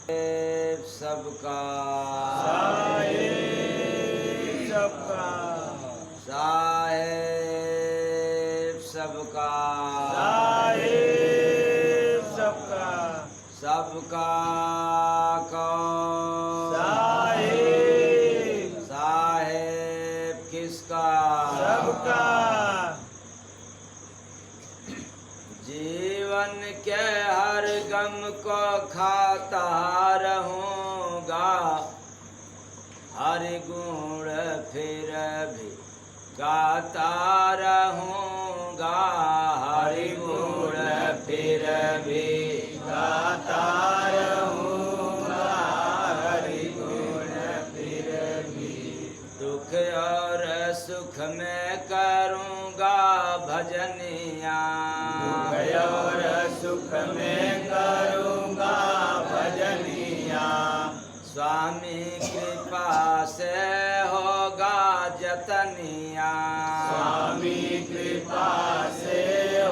सबका साहेब सबका साहेब सबका साहेब सबका सबका कौन साहेब साहेब किसका सबका जीवन के हर गम को खाता रहूंगा हर गुण फिर भी गाता रहूंगा हर गुण फिर भी गाता रहूंगा हर गुण फिर भी दुख और सुख में करूंगा भजनिया दुख और सुख में करूंगा भजनिया स्वामी कृपा से होगा जतनिया स्वामी कृपा से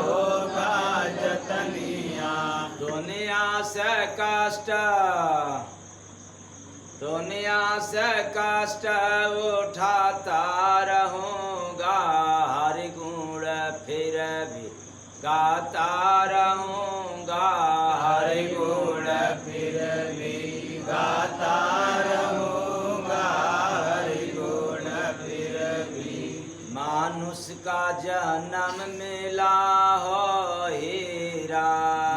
होगा जतनिया दुनिया से कष्ट उठाता रहूंगा हर गुण फिर भी गाता रहूंगा हर गुण फिर भी गाता रहूंगा हर गुण फिर भी मानुष का जन्म मिला हो हीरा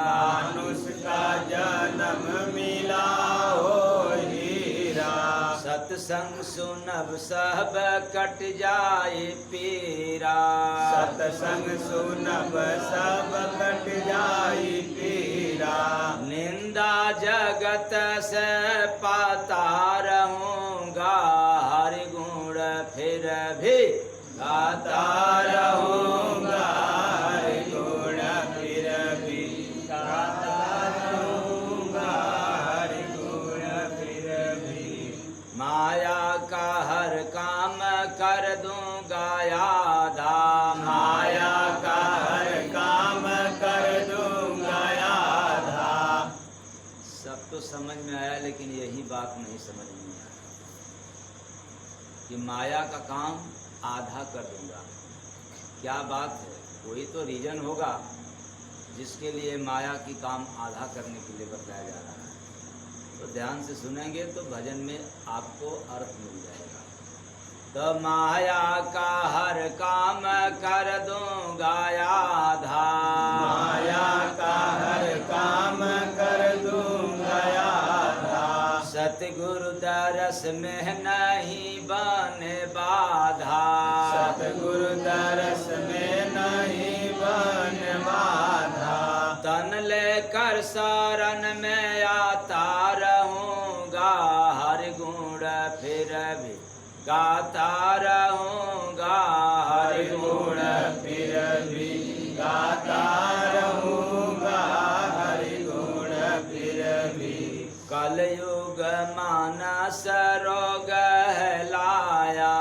मानुष का जन्म मिला हो हीरा सत्संग सुनब सब कट जाए पीरा सत्संग सुनब सब कट जाई पीरा निंदा जगत से पाता रहूंगा हर गुण फिर भी गाता रहूंगा हर गुण फिर भी गाता रहूंगा हर गुण फिर भी माया का हर काम कर दूंगा आधा माया का हर काम कर दूंगा आधा सब तो समझ में आया लेकिन यही बात नहीं समझ में आया कि माया का काम आधा कर दूंगा। क्या बात है? कोई तो रीजन होगा जिसके लिए माया की काम आधा करने के लिए बताया जा रहा है। तो ध्यान से सुनेंगे तो भजन में आपको अर्थ मिल जाएगा। तो माया का हर काम कर दूंगा आधा माया का हर काम कर दूंगा आधा सतगुरु दरस में नहीं बने बाधा सतगुरु दरस में नहीं बन बाधा तन लेकर शरण में आता रहूंगा हर गुण फिर भी गाता रहूंगा हर गुण फिर भी गाता रहूंगा हर गुण फिर भी कलयुग मानस रोग है लाया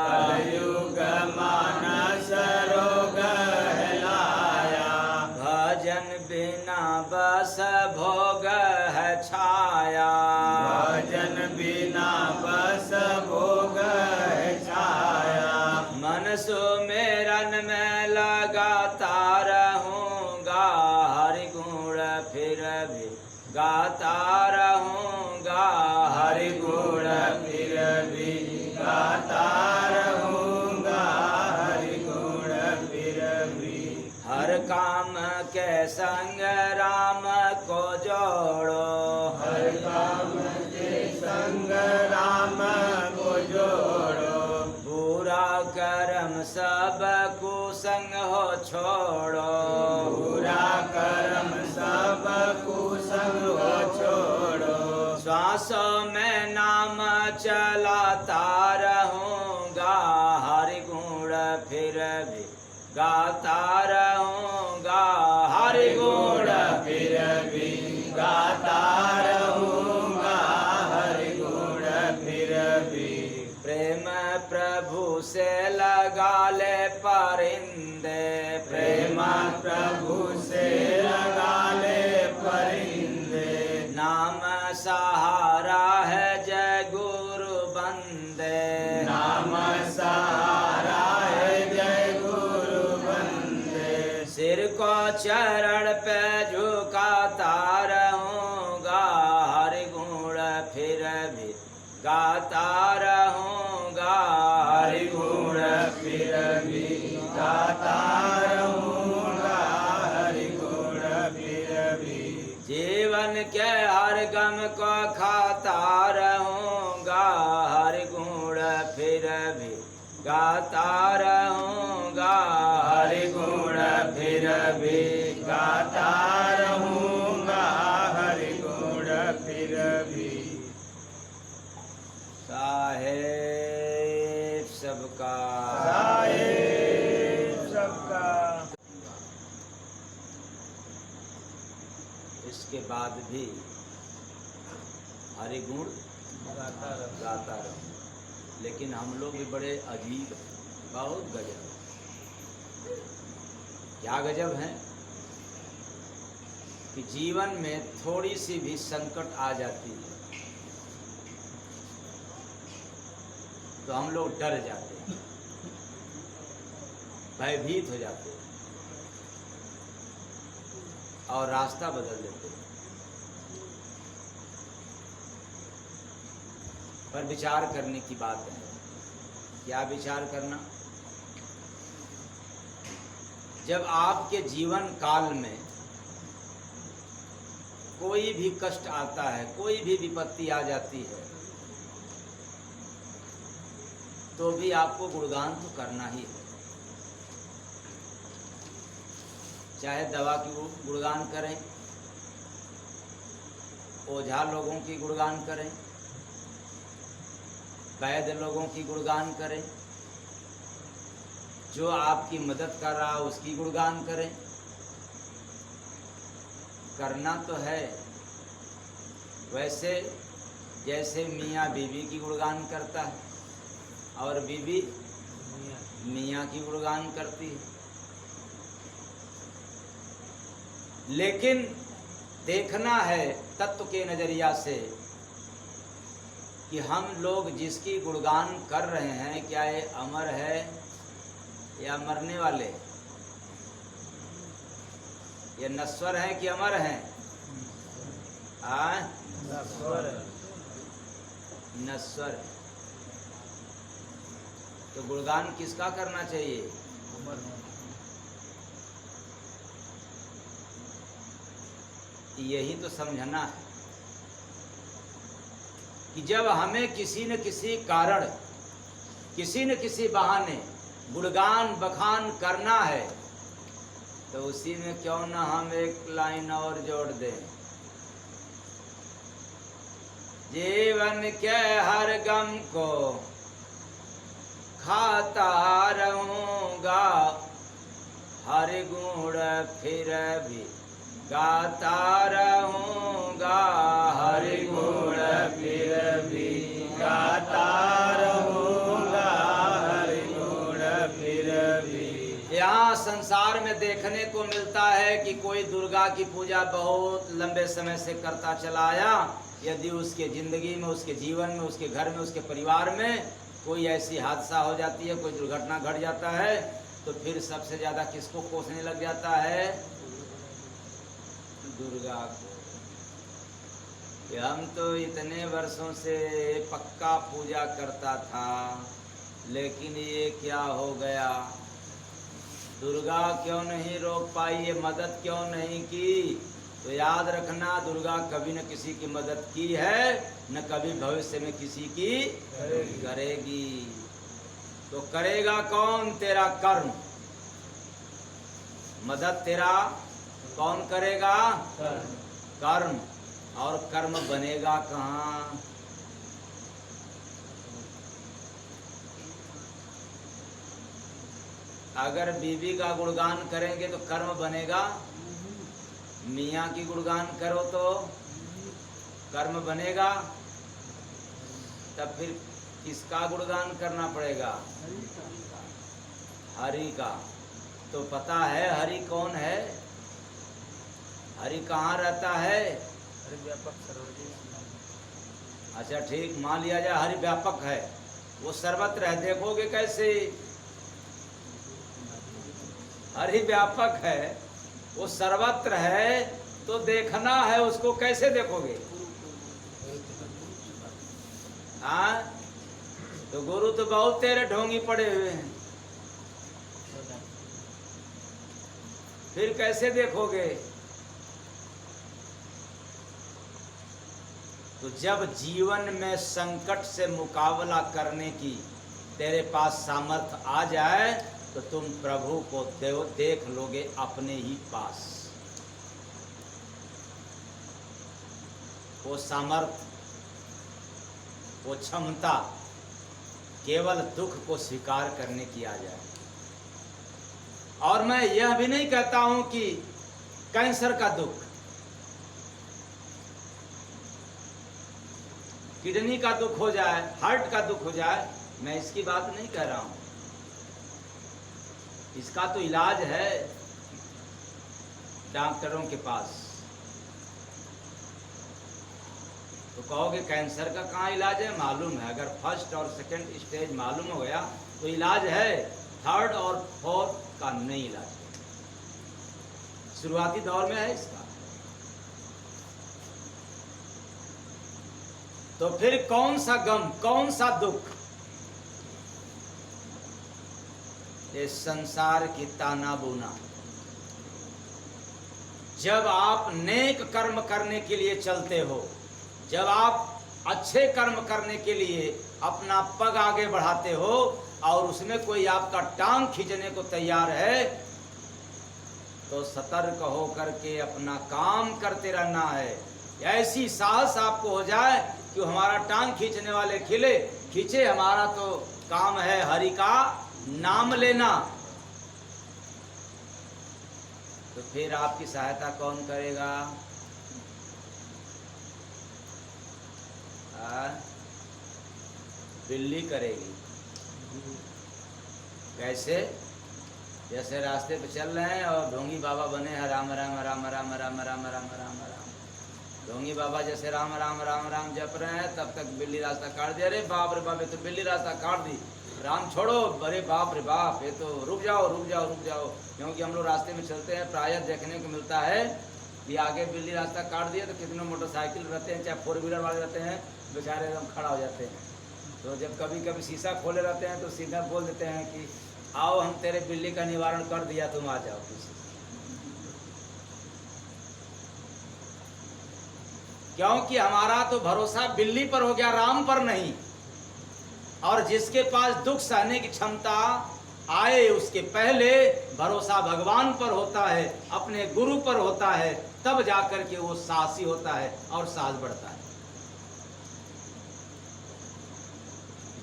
कलयुग मानस रोग है लाया भजन बिना बस भोग है छाया भजन बिना बस भोग है छाया मन सुमिरन में लगाता रहूंगा हर गुण फिर भी गाता रहूंगा हर गुण फिर भी गाता रहूंगा हर गुण फिर भी हर काम के संग राम को जोड़ो हर काम के संग राम को जोड़ो बुरा कर्म सब कुसंग हो छोड़ो बुरा कर्म सब कुसंग हो छोड़ो श्वासों में नाम चलाता रहूंगा हर गुण फिर भी गाता रहूंगा हर गुण फिर भी गाता रहूंगा हर गुण फिर भी प्रेम प्रभु से लगा ले परिंदे प्रेम प्रभु से लगा ले परिंदे नाम सहारा है जय गुरु बंदे, नाम सहारा है जय गुरु बंदे। सिर को चरण पे झुकाता रहूँगा, हरि गुण फिर भी गाता रहूँगा, हरि गुण फिर भी गाता रहूँगा, हरि गुण फिर भी। जीवन के हर गम को खाता रहूँगा, हरि गुण फिर भी गाता रहूँगा, हरि गुण फिर भी गाता रहूँगा, हरि गुण फिर भी। साहेब सबका साहेब सबका। इसके बाद भी हरि गुण गाता रहूं। लेकिन हम लोग भी बड़े अजीब हैं, बहुत गजब। क्या गजब है कि जीवन में थोड़ी सी भी संकट आ जाती है तो हम लोग डर जाते हैं, भयभीत हो जाते हैं और रास्ता बदल देते हैं। पर विचार करने की बात है। क्या विचार करना? जब आपके जीवन काल में कोई भी कष्ट आता है, कोई भी विपत्ति आ जाती है, तो भी आपको गुणगान तो करना ही है। चाहे दवा की गुणगान करें, ओझा लोगों की गुणगान करें, वैद्य लोगों की गुणगान करें, जो आपकी मदद कर रहा है उसकी गुणगान करें। करना तो है। वैसे जैसे मियाँ बीवी की गुणगान करता है और बीवी मियाँ की गुणगान करती है। लेकिन देखना है तत्व के नजरिया से कि हम लोग जिसकी गुणगान कर रहे हैं, क्या ये अमर है या मरने वाले? ये नश्वर हैं कि अमर हैं? नश्वर। तो गुणगान किसका करना चाहिए? यही तो समझना है कि जब हमें किसी न किसी कारण, किसी न किसी बहाने गुणगान बखान करना है, तो उसी में क्यों ना हम एक लाइन और जोड़ दें। जीवन के हर गम को खाता रहूँगा, हरि गुण फिर भी गाता रहूँगा, हरि गुण फिर भी गाता रहूँगा, हरि गुण फिर भी। यहाँ संसार में देखने को मिलता है कि कोई दुर्गा की पूजा बहुत लंबे समय से करता चला आया। यदि उसके जिंदगी में, उसके जीवन में, उसके घर में, उसके परिवार में कोई ऐसी हादसा हो जाती है, कोई दुर्घटना घट जाता है, तो फिर सबसे ज्यादा किसको कोसने लग जाता है? दुर्गा को। कि हम तो इतने वर्षों से पक्का पूजा करता था, लेकिन ये क्या हो गया? दुर्गा क्यों नहीं रोक पाई, ये मदद क्यों नहीं की? तो याद रखना, दुर्गा कभी न किसी की मदद की है, न कभी भविष्य में किसी की करेगी। तो करेगा कौन? तेरा कर्म। मदद तेरा कौन करेगा? कर्म। और कर्म बनेगा कहाँ? अगर बीवी का गुणगान करेंगे तो कर्म बनेगा, मियाँ की गुणगान करो तो कर्म बनेगा। तब फिर किसका गुणगान करना पड़ेगा? हरि का। तो पता है हरि कौन है? हरि कहाँ रहता है? हरि व्यापक सर्वदेश अच्छा ठीक, मान लिया जाए हरि व्यापक है, वो सर्वत्र है, देखोगे कैसे? हरि व्यापक है, वो सर्वत्र है, तो देखना है उसको, कैसे देखोगे? हाँ, तो गुरु तो बहुत तेरे ढोंगी पड़े हुए हैं, फिर कैसे देखोगे? तो जब जीवन में संकट से मुकाबला करने की तेरे पास सामर्थ्य आ जाए तो तुम प्रभु को देख लोगे अपने ही पास। वो सामर्थ्य, वो क्षमता केवल दुख को स्वीकार करने की आ जाए। और मैं यह भी नहीं कहता हूं कि कैंसर का दुख, किडनी का दुख हो जाए, हार्ट का दुख हो जाए, मैं इसकी बात नहीं कह रहा हूं। इसका तो इलाज है डॉक्टरों के पास। तो कहोगे कैंसर का कहाँ इलाज है? मालूम है, अगर फर्स्ट और सेकंड स्टेज मालूम हो गया तो इलाज है, थर्ड और फोर्थ का नहीं इलाज है, शुरुआती दौर में है इसका। तो फिर कौन सा गम, कौन सा दुख? ये संसार की ताना बुना। जब आप नेक कर्म करने के लिए चलते हो, जब आप अच्छे कर्म करने के लिए अपना पग आगे बढ़ाते हो और उसमें कोई आपका टांग खींचने को तैयार है, तो सतर्क होकर के अपना काम करते रहना है। ऐसी साहस आपको हो जाए कि हमारा टांग खींचने वाले खींचे, हमारा तो काम है हरि का नाम लेना। तो फिर आपकी सहायता कौन करेगा? बिल्ली करेगी। कैसे? जैसे रास्ते पे चल रहे हैं और ढोंगी बाबा बने हैं राम राम राम राम राम राम राम राम राम। ढोंगी बाबा जैसे राम राम राम राम जप रहे हैं, तब तक बिल्ली रास्ता काट दिया। अरे बाप रे बाप, ये तो बिल्ली रास्ता काट दी, राम छोड़ो। अरे बाप रे बाप, ये तो रुक जाओ रुक जाओ रुक जाओ। क्योंकि हम लोग रास्ते में चलते हैं, प्रायः देखने को मिलता है कि आगे बिल्ली रास्ता काट दिया तो कितने मोटरसाइकिल रहते हैं, चाहे 4 व्हीलर वाले रहते हैं, बेचारे एकदम खड़ा हो जाते हैं। तो जब कभी कभी शीशा खोले रहते हैं तो सीधा बोल देते हैं कि आओ हम तेरे बिल्ली का निवारण कर दिया, तुम आ जाओ पीछे। क्योंकि हमारा तो भरोसा बिल्ली पर हो गया, राम पर नहीं। और जिसके पास दुख सहने की क्षमता आए उसके पहले भरोसा भगवान पर होता है, अपने गुरु पर होता है, तब जाकर के वो साहसी होता है और साहस बढ़ता है।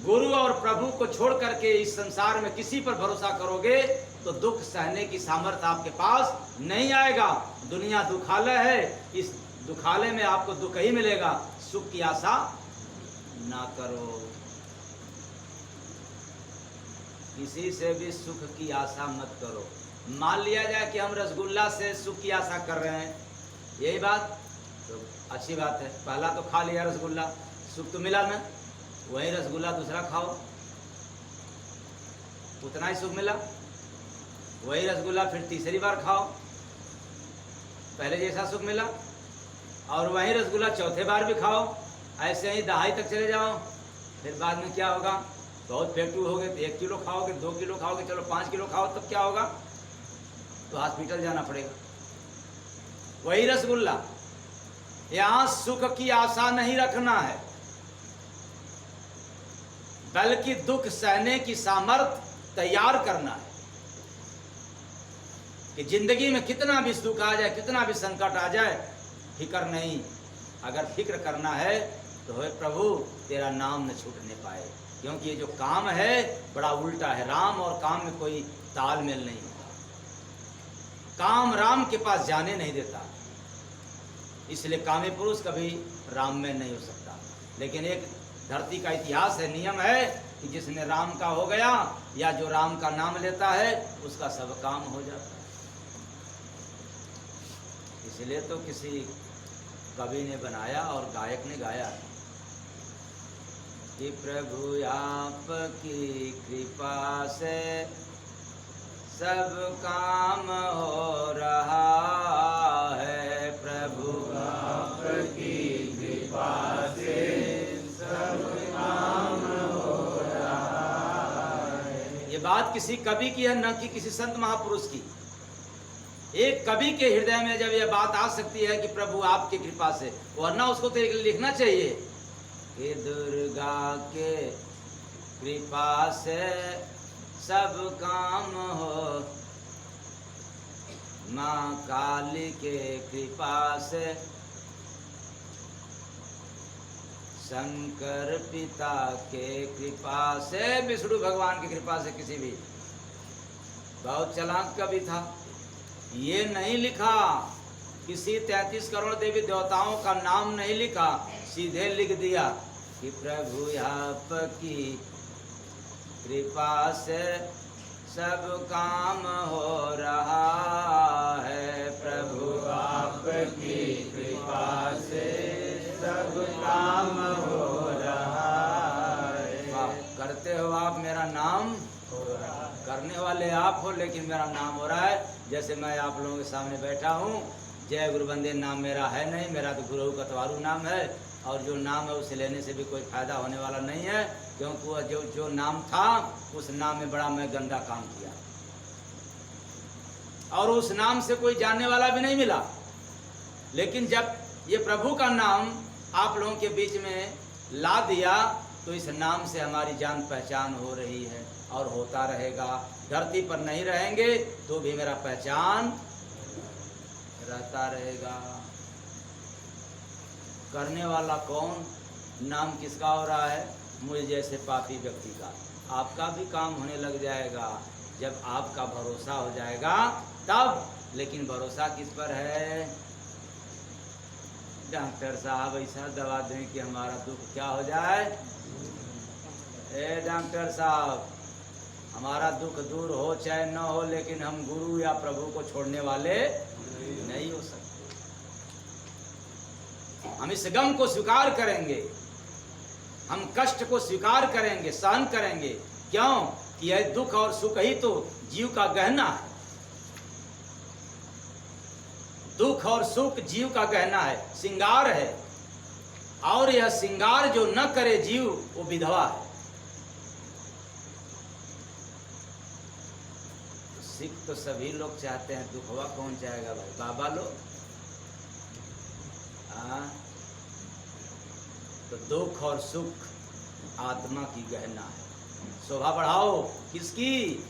गुरु और प्रभु को छोड़ करके इस संसार में किसी पर भरोसा करोगे तो दुख सहने की सामर्थ्य आपके पास नहीं आएगा। दुनिया दुखालय है, इस दुखालय में आपको दुख ही मिलेगा। सुख की आशा ना करो, किसी से भी सुख की आशा मत करो। मान लिया जाए कि हम रसगुल्ला से सुख की आशा कर रहे हैं, यही बात तो अच्छी बात है। पहला तो खा लिया रसगुल्ला, सुख तो मिला ना, वही रसगुल्ला दूसरा खाओ, उतना ही सुख मिला। वही रसगुल्ला फिर तीसरी बार खाओ, पहले जैसा सुख मिला। और वही रसगुल्ला चौथे बार भी खाओ, ऐसे ही दहाई तक चले जाओ। फिर बाद में क्या होगा? बहुत पेटू हो गए तो 1 किलो खाओगे, 2 किलो खाओगे, चलो 5 किलो खाओ, तब क्या होगा? तो हॉस्पिटल जाना पड़ेगा। वही रसगुल्ला। यहां सुख की आशा नहीं रखना है, बल्कि दुख सहने की सामर्थ्य तैयार करना है। कि जिंदगी में कितना भी दुख आ जाए, कितना भी संकट आ जाए, फिक्र नहीं। अगर फिक्र करना है तो हे प्रभु तेरा नाम न छूटने पाए। क्योंकि ये जो काम है बड़ा उल्टा है, राम और काम में कोई तालमेल नहीं होता। काम राम के पास जाने नहीं देता, इसलिए कामी पुरुष कभी राम में नहीं हो सकता। लेकिन एक धरती का इतिहास है, नियम है कि जिसने राम का हो गया या जो राम का नाम लेता है उसका सब काम हो जाता है। इसलिए तो किसी कवि ने बनाया और गायक ने गाया, कि प्रभु आपकी कृपा से सब काम हो रहा है। प्रभु आपकी कृपा से सब काम हो रहा है। ये बात किसी कवि की है, न कि किसी संत महापुरुष की। एक कवि के हृदय में जब यह बात आ सकती है कि प्रभु आपकी कृपा से, वरना उसको तो लिखना चाहिए कि दुर्गा के कृपा से सब काम हो, माँ काली के कृपा से, शंकर पिता के कृपा से, विष्णु भगवान की कृपा से। किसी भी बहुत चालाक कवि था, ये नहीं लिखा किसी 33 करोड़ देवी देवताओं का नाम नहीं लिखा, सीधे लिख दिया कि प्रभु आपकी कृपा से सब काम हो रहा है। प्रभु आपकी कृपा से सब काम हो रहा है। वाह, करते हो आप, मेरा नाम हो रहा है। करने वाले आप हो, लेकिन मेरा नाम हो रहा है। जैसे मैं आप लोगों के सामने बैठा हूँ, जय गुरु बंदे नाम मेरा है नहीं, मेरा तो गुरु कतवारू नाम है, और जो नाम है उसे लेने से भी कोई फायदा होने वाला नहीं है, क्योंकि वह जो नाम था उस नाम में बड़ा मैं गंदा काम किया, और उस नाम से कोई जानने वाला भी नहीं मिला। लेकिन जब ये प्रभु का नाम आप लोगों के बीच में ला दिया, तो इस नाम से हमारी जान पहचान हो रही है और होता रहेगा। धरती पर नहीं रहेंगे तो भी मेरा पहचान रहता रहेगा। करने वाला कौन? नाम किसका हो रहा है? मुझे जैसे पापी व्यक्ति का। आपका भी काम होने लग जाएगा जब आपका भरोसा हो जाएगा तब। लेकिन भरोसा किस पर है? डॉक्टर साहब ऐसा दवा दें कि हमारा दुख क्या हो जाए। ए डॉक्टर साहब, हमारा दुख दूर हो चाहे न हो, लेकिन हम गुरु या प्रभु को छोड़ने वाले नहीं हो सकते। हम इस गम को स्वीकार करेंगे, हम कष्ट को स्वीकार करेंगे, सहन करेंगे। क्यों? कि यह दुख और सुख ही तो जीव का गहना है। दुख और सुख जीव का गहना है, श्रृंगार है, और यह श्रृंगार जो न करे जीव, वो विधवा है। सिख तो सभी लोग चाहते हैं, दुखवा कौन चाहेगा भाई? बाबा लोग। तो दुख और सुख आत्मा की गहना है। शोभा बढ़ाओ किसकी?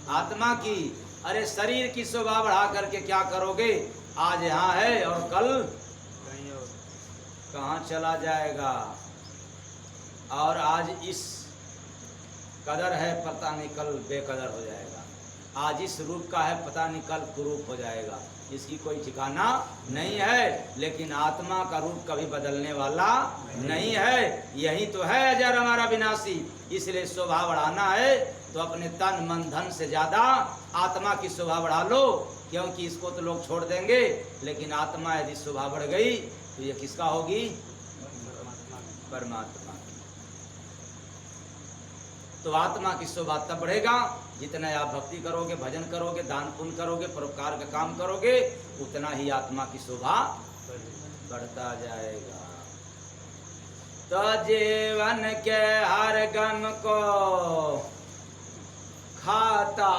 आत्मा की। अरे शरीर की शोभा बढ़ा करके क्या करोगे? आज यहाँ है और कल कहाँ चला जाएगा। और आज इस कदर है, पता नहीं कल बेकदर हो जाएगा। आज इस रूप का है, पता नहीं कल कुरूप हो जाएगा। इसकी कोई ठिकाना नहीं है। लेकिन आत्मा का रूप कभी बदलने वाला नहीं है। यही तो है अजर हमारा विनाशी। इसलिए शोभा बढ़ाना है तो अपने तन मन धन से ज्यादा आत्मा की शोभा बढ़ा लो, क्योंकि इसको तो लोग छोड़ देंगे। लेकिन आत्मा यदि शोभा बढ़ गई तो ये किसका होगी? परमात्मा की। तो आत्मा की शोभा तब बढ़ेगा जितना आप भक्ति करोगे, भजन करोगे, दान पुण्य करोगे, परोपकार का काम करोगे, उतना ही आत्मा की शोभा बढ़ता जाएगा। तो जीवन के हर गम को खाता